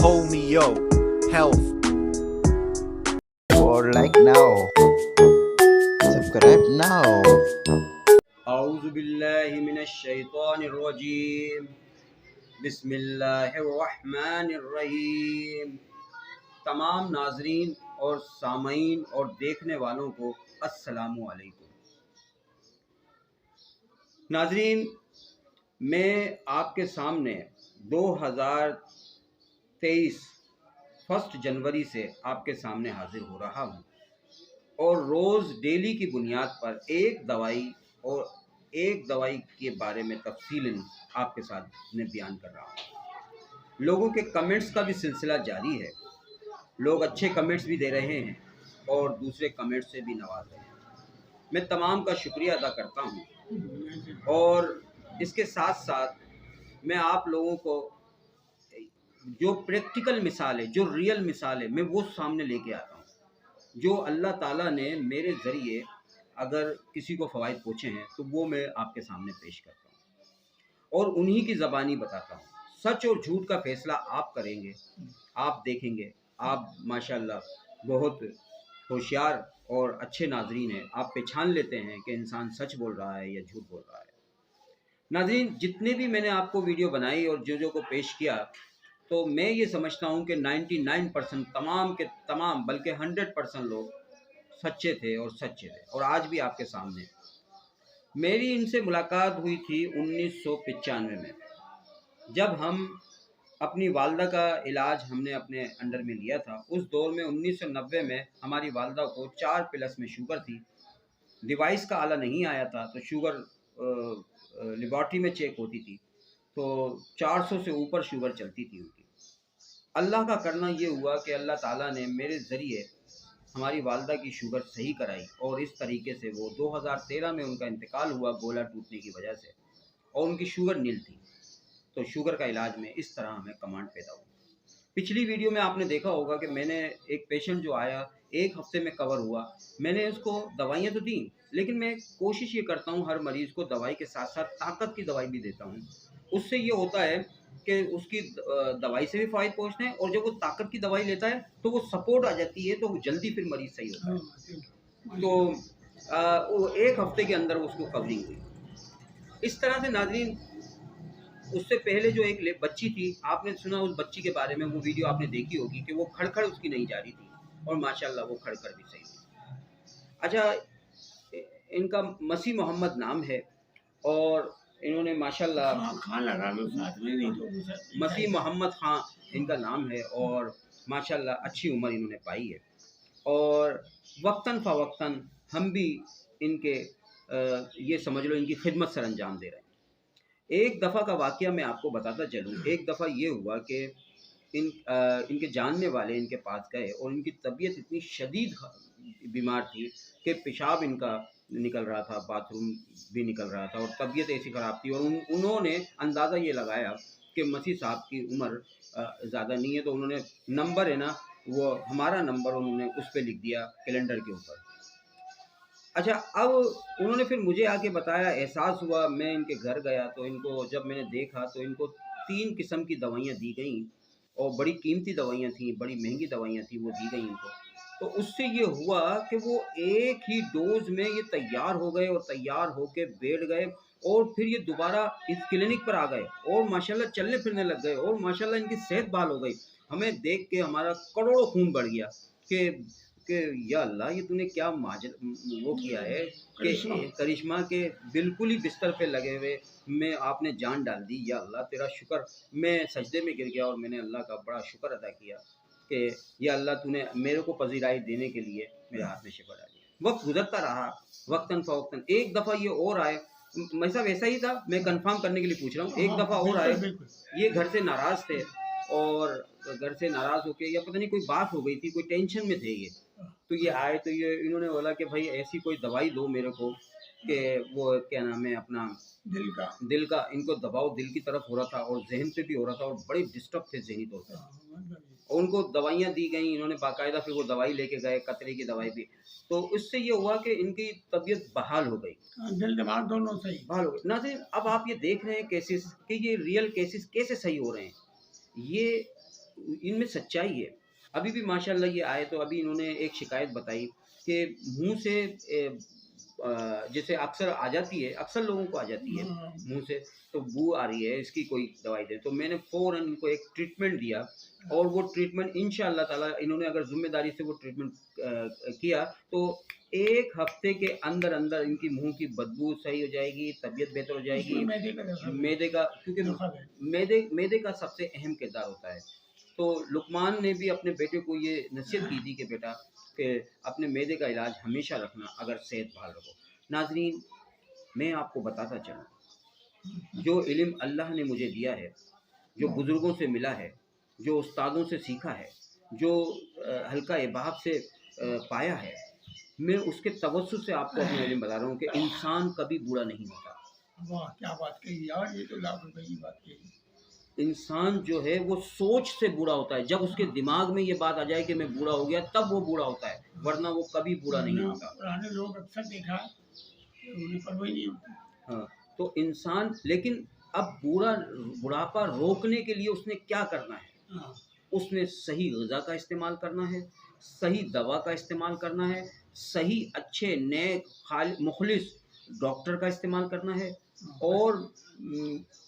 Homeo Health. Or like now, subscribe now. اعوذ باللہ من الشیطان الرجیم بسم اللہ الرحمن الرحیم۔ تمام ناظرین اور سامعین اور دیکھنے والوں کو السلام علیکم۔ ناظرین، میں آپ کے سامنے 2023 1 جنوری سے آپ کے سامنے حاضر ہو رہا ہوں اور روز ڈیلی کی بنیاد پر ایک دوائی کے بارے میں تفصیلاً آپ کے ساتھ میں بیان کر رہا ہوں۔ لوگوں کے کمنٹس کا بھی سلسلہ جاری ہے، لوگ اچھے کمنٹس بھی دے رہے ہیں اور دوسرے کمنٹس سے بھی نواز رہے ہیں۔ میں تمام کا شکریہ ادا کرتا ہوں اور اس کے ساتھ ساتھ میں آپ لوگوں کو جو پریکٹیکل مثال ہے، جو ریئل مثال ہے، میں وہ سامنے لے کے آتا ہوں جو اللہ تعالیٰ نے میرے ذریعے اگر کسی کو فوائد پہنچے ہیں تو وہ میں آپ کے سامنے پیش کرتا ہوں اور انہی کی زبانی بتاتا ہوں۔ سچ اور جھوٹ کا فیصلہ آپ کریں گے، آپ دیکھیں گے۔ آپ ماشاءاللہ بہت ہوشیار اور اچھے ناظرین ہیں، آپ پہچان لیتے ہیں کہ انسان سچ بول رہا ہے یا جھوٹ بول رہا ہے۔ ناظرین، جتنے بھی میں نے آپ کو ویڈیو بنائی اور جو کو پیش کیا، تو میں یہ سمجھتا ہوں کہ 99% تمام کے تمام بلکہ 100% لوگ سچے تھے اور سچے تھے اور آج بھی آپ کے سامنے۔ میری ان سے ملاقات ہوئی تھی 1995 میں، جب ہم اپنی والدہ کا علاج ہم نے اپنے انڈر میں لیا تھا۔ اس دور میں 1990 میں ہماری والدہ کو 4+ میں شوگر تھی، ڈیوائس کا آلہ نہیں آیا تھا، تو شوگر لیبارٹری میں چیک ہوتی تھی تو 400 سے اوپر شوگر چلتی تھی ان کی۔ اللہ کا کرنا یہ ہوا کہ اللہ تعالیٰ نے میرے ذریعے ہماری والدہ کی شوگر صحیح کرائی اور اس طریقے سے وہ 2013 میں ان کا انتقال ہوا گولا ٹوٹنے کی وجہ سے، اور ان کی شوگر نیل تھی۔ تو شوگر کا علاج میں اس طرح ہمیں کمانڈ پیدا ہوا۔ پچھلی ویڈیو میں آپ نے دیکھا ہوگا کہ میں نے ایک پیشنٹ جو آیا 1 ہفتے میں کور ہوا، میں نے اس کو دوائیاں تو دیں، لیکن میں کوشش یہ کرتا ہوں ہر مریض کو دوائی کے ساتھ ساتھ طاقت کی دوائی بھی دیتا ہوں۔ اس سے یہ ہوتا ہے کہ اس کی دوائی سے بھی فائد پہنچتے ہیں اور جب وہ طاقت کی دوائی لیتا ہے تو وہ سپورٹ آ جاتی ہے، تو وہ جلدی پھر مریض صحیح ہوتا ہے۔ تو 1 ہفتے کے اندر اس کو کورنگ ہوئی۔ اس طرح سے ناظرین، اس سے پہلے جو ایک بچی تھی، آپ نے سنا اس بچی کے بارے میں، وہ ویڈیو آپ نے دیکھی ہوگی کہ وہ کھڑ اس کی نہیں جا رہی تھی اور ماشاءاللہ وہ کھڑ بھی صحیح تھی۔ اچھا، ان کا مسیح محمد نام ہے اور انہوں نے ماشاءاللہ مسیح محمد خان ان کا نام ہے اور ماشاءاللہ اچھی عمر انہوں نے پائی ہے، اور وقتاً فوقتاً ہم بھی ان کے یہ سمجھ لو ان کی خدمت سر انجام دے رہے ہیں۔ ایک دفعہ کا واقعہ میں آپ کو بتاتا چلوں۔ ایک دفعہ یہ ہوا کہ ان کے جاننے والے ان کے پاس گئے اور ان کی طبیعت اتنی شدید بیمار تھی کہ پیشاب ان کا نکل رہا تھا، باتھ روم بھی نکل رہا تھا اور طبیعت ایسی خراب تھی، اور انہوں نے اندازہ یہ لگایا کہ مسیح صاحب کی عمر زیادہ نہیں ہے، تو انہوں نے نمبر ہے نا، وہ ہمارا نمبر انہوں نے اس پہ لکھ دیا کیلنڈر کے اوپر۔ اچھا، اب انہوں نے پھر مجھے آ کے بتایا، احساس ہوا، میں ان کے گھر گیا تو ان کو جب میں نے دیکھا تو ان کو 3 قسم کی دوائیاں دی گئیں اور بڑی قیمتی دوائیاں تھیں، بڑی مہنگی دوائیاں تھیں، وہ دی گئیں ان کو۔ تو اس سے یہ ہوا کہ وہ ایک ہی ڈوز میں یہ تیار ہو گئے اور تیار ہو کے بیٹھ گئے، اور پھر یہ دوبارہ اس کلینک پر آ گئے اور ماشاءاللہ چلنے پھرنے لگ گئے اور ماشاءاللہ ان کی صحت بحال ہو گئی۔ ہمیں دیکھ کے ہمارا کروڑوں خون بڑھ گیا کہ یا اللہ، یہ تو نے کیا وہ کیا ہے کہ کرشمہ کے بالکل ہی بستر پہ لگے ہوئے میں آپ نے جان ڈال دی۔ یا اللہ تیرا شکر۔ میں سجدے میں گر گیا اور میں نے اللہ کا بڑا شکر ادا کیا کہ یا اللہ تو نے میرے کو پذیرائی دینے کے لیے میرے ہاتھ میں شفا ڈالی۔ وقت گزرتا رہا، وقتاً فوقتاً ایک دفعہ یہ اور آئے، میں صاحب ایسا ہی تھا، میں کنفرم کرنے کے لیے پوچھ رہا ہوں۔ ایک دفعہ اور آئے، یہ گھر سے ناراض تھے اور گھر سے ناراض ہو کے یا پتہ نہیں کوئی بات ہو گئی تھی، کوئی ٹینشن میں تھے یہ، تو یہ آئے تو یہ انہوں نے بولا کہ بھائی ایسی کوئی دوائی دو میرے کو کہ وہ کیا نام ہے اپنا دل کا ان کو دباؤ دل کی طرف ہو رہا تھا اور ذہن پہ بھی ہو رہا تھا اور بڑے ڈسٹرب تھے ذہنی طور پہ، اور ان کو دوائیاں دی گئیں، انہوں نے باقاعدہ پھر وہ دوائی لے کے گئے، قطرے کی دوائی بھی، تو اس سے یہ ہوا کہ ان کی طبیعت بحال ہو گئی، دل دماغ دونوں صحیح بحال ہو گئی۔ ناظرین، اب آپ یہ دیکھ رہے ہیں کیسز کہ یہ ریئل کیسز کیسے صحیح ہو رہے ہیں۔ یہ ان میں سچائی ہے. ابھی بھی ماشاءاللہ یہ آئے تو ابھی انہوں نے ایک شکایت بتائی کہ منہ سے جیسے اکثر آ جاتی ہے، اکثر لوگوں کو آ جاتی ہے منہ سے، تو بو آ رہی ہے، اس کی کوئی دوائی دے. تو میں نے فوراً ان کو ایک ٹریٹمنٹ دیا، اور وہ ٹریٹمنٹ انشاءاللہ تعالیٰ انہوں نے اگر ذمہ داری سے وہ ٹریٹمنٹ کیا تو ایک ہفتے کے اندر اندر ان کی منہ کی بدبو صحیح ہو جائے گی، طبیعت بہتر ہو جائے گی. میدے کا، کیونکہ میدے کا سب سے اہم کردار ہوتا ہے. تو لقمان نے بھی اپنے بیٹے کو یہ نصیحت کی تھی کہ بیٹا کہ اپنے میدے کا علاج ہمیشہ رکھنا اگر صحت بحال رکھو. ناظرین، میں آپ کو بتاتا چلوں، جو علم اللہ نے مجھے دیا ہے، جو بزرگوں سے ملا ہے، جو استادوں سے سیکھا ہے، جو حلقہ احباب سے پایا ہے، میں اس کے توسط سے آپ کو اپنا علم بتا رہا ہوں کہ انسان کبھی برا نہیں ہوتا. واہ کیا بات کہی یار، یہ تو لاکھ روپے کی بات کہی. انسان جو ہے وہ سوچ سے برا ہوتا ہے. جب اس کے دماغ میں یہ بات آ جائے کہ میں برا ہو گیا، تب وہ برا ہوتا ہے، ورنہ وہ کبھی برا نہیں ہوتا. پرانے لوگ اکثر دیکھا کہ انہیں پرواہ نہیں ہوتی. ہاں، تو انسان، لیکن اب بڑھاپا روکنے کے لیے اس نے کیا کرنا ہے؟ اس نے صحیح غذا کا استعمال کرنا ہے، صحیح دوا کا استعمال کرنا ہے، صحیح اچھے نیک مخلص ڈاکٹر کا استعمال کرنا ہے، اور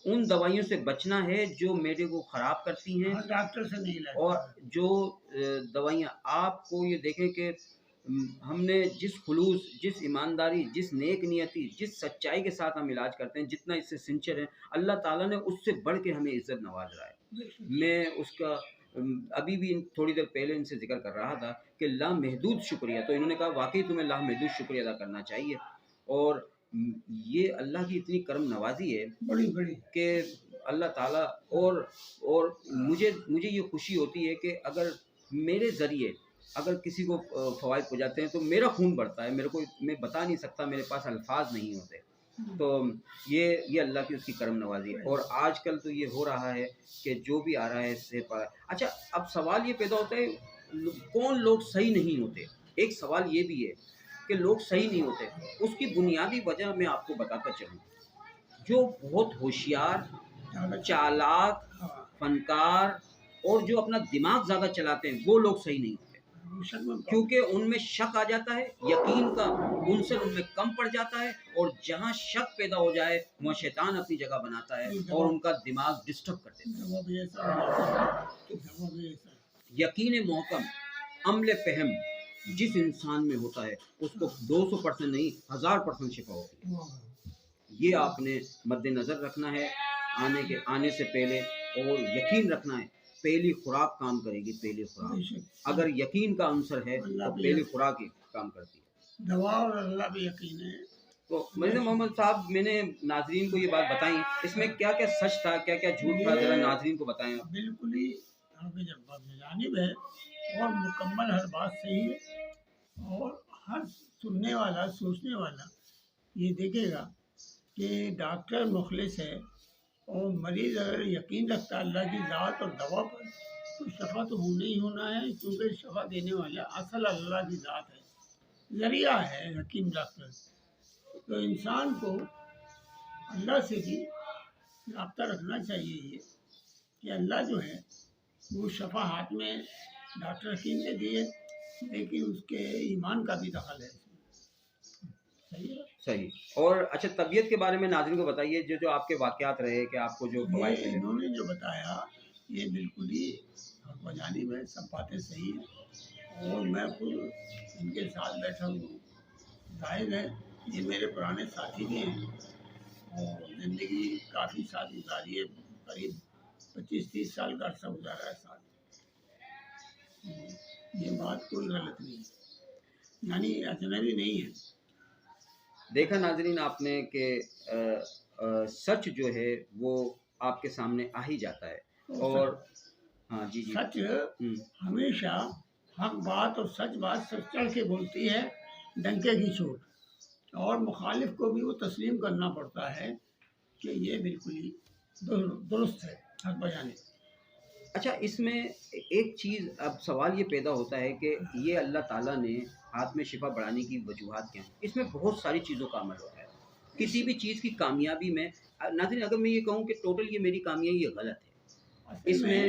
ان دوائیوں سے بچنا ہے جو میدے کو خراب کرتی ہیں. ڈاکٹر سے نہیں لگتا. اور جو دوائیاں، آپ کو یہ دیکھیں کہ ہم نے جس خلوص، جس ایمانداری، جس نیک نیتی، جس سچائی کے ساتھ ہم علاج کرتے ہیں، جتنا اس سے سنچر ہیں، اللہ تعالیٰ نے اس سے بڑھ کے ہمیں عزت نواز رہا ہے. میں اس کا ابھی بھی تھوڑی دیر پہلے ان سے ذکر کر رہا تھا کہ لامحدود شکریہ. تو انہوں نے کہا واقعی تمہیں لامحدود شکریہ ادا کرنا چاہیے. اور یہ اللہ کی اتنی کرم نوازی ہے بڑی کہ اللہ تعالیٰ، اور مجھے یہ خوشی ہوتی ہے کہ اگر میرے ذریعے اگر کسی کو فوائد ہو جاتے ہیں تو میرا خون بڑھتا ہے. میں بتا نہیں سکتا، میرے پاس الفاظ نہیں ہوتے. تو یہ اللہ کی اس کی کرم نوازی ہے. اور آج کل تو یہ ہو رہا ہے کہ جو بھی آ رہا ہے اس سے اچھا، اب سوال یہ پیدا ہوتا ہے کون لوگ صحیح نہیں ہوتے. ایک سوال یہ بھی ہے کہ لوگ صحیح نہیں ہوتے. اس کی بنیادی وجہ میں آپ کو بتاتا چلوں. جو بہت ہوشیار، چالاک، فنکار اور جو اپنا دماغ زیادہ چلاتے ہیں وہ لوگ صحیح نہیں ہوتے، کیونکہ ان میں شک آ جاتا ہے، یقین کا عنصر ان میں کم پڑ جاتا ہے، اور جہاں شک پیدا ہو جائے وہاں شیطان اپنی جگہ بناتا ہے اور ان کا دماغ ڈسٹرب کر دیتا ہے. یقین محکم، عمل فہم جس انسان میں ہوتا ہے اس کو 200% نہیں 1000% شفا ہوتی ہے. یہ آپ نے مد نظر رکھنا ہے آنے سے پہلے، اور یقین رکھنا ہے پہلی خوراک کام کرے گی. پہلی خوراک اگر یقین کا عنصر ہے تو پہلی خوراک ہی کام کرتی ہے. دوا اور اللہ پہ یقین ہے. تو مرزا محمد صاحب، میں نے ناظرین کو یہ بات بتائیں، اس میں کیا کیا سچ تھا، کیا کیا جھوٹ تھا، ذرا ناظرین کو بتائیں. بالکل ہی آپ کی جانب ہے اور مکمل ہر بات صحیح ہے. اور ہر سننے والا، سوچنے والا یہ دیکھے گا کہ ڈاکٹر مخلص ہے اور مریض اگر یقین رکھتا ہے اللہ کی ذات اور دوا پر تو شفا تو ہونا ہی ہونا ہے، کیونکہ شفا دینے والا اصل اللہ کی ذات ہے، ذریعہ ہے حکیم ڈاکٹر. تو انسان کو اللہ سے بھی رابطہ رکھنا چاہیے یہ کہ اللہ جو ہے وہ شفا ہاتھ میں ڈاکٹر حکیم نے دی ہے، لیکن اس کے ایمان کا بھی دخل ہے. صحیح. اور اچھا، طبیعت کے بارے میں ناظرین کو بتائیے، جو آپ کے واقعات رہے کہ آپ کو جو فوائد ملے. انہوں نے جو بتایا یہ بالکل ہی حق و جانب ہے، سب باتیں صحیح ہیں، اور میں خود ان کے ساتھ بیٹھا ہوں. ظاہر ہے یہ میرے پرانے ساتھی بھی ہیں اور زندگی کافی ساتھ گزاری ہے، قریب 25-30 سال کا عرصہ گزارا ہے ساتھ. یہ بات کوئی غلط نہیں ہے، یعنی اجنبی نہیں ہے. دیکھا ناظرین آپ نے کہ سچ جو ہے وہ آپ کے سامنے آ ہی جاتا ہے. اور ہاں جی سچ ہمیشہ حق بات اور سچ بات سچ چڑھ کے بولتی ہے ڈنکے کی چوٹ، اور مخالف کو بھی وہ تسلیم کرنا پڑتا ہے کہ یہ بالکل ہی درست ہے حق بیانی. اچھا، اس میں ایک چیز اب سوال یہ پیدا ہوتا ہے کہ یہ اللہ تعالیٰ نے ہاتھ میں شفا بڑھانے کی وجوہات کیا ہیں؟ اس میں بہت ساری چیزوں کا عمل ہوتا ہے. کسی بھی چیز کی کامیابی میں ناظرین، اگر میں یہ کہوں کہ ٹوٹل یہ میری کامیابی یہ غلط ہے، اس میں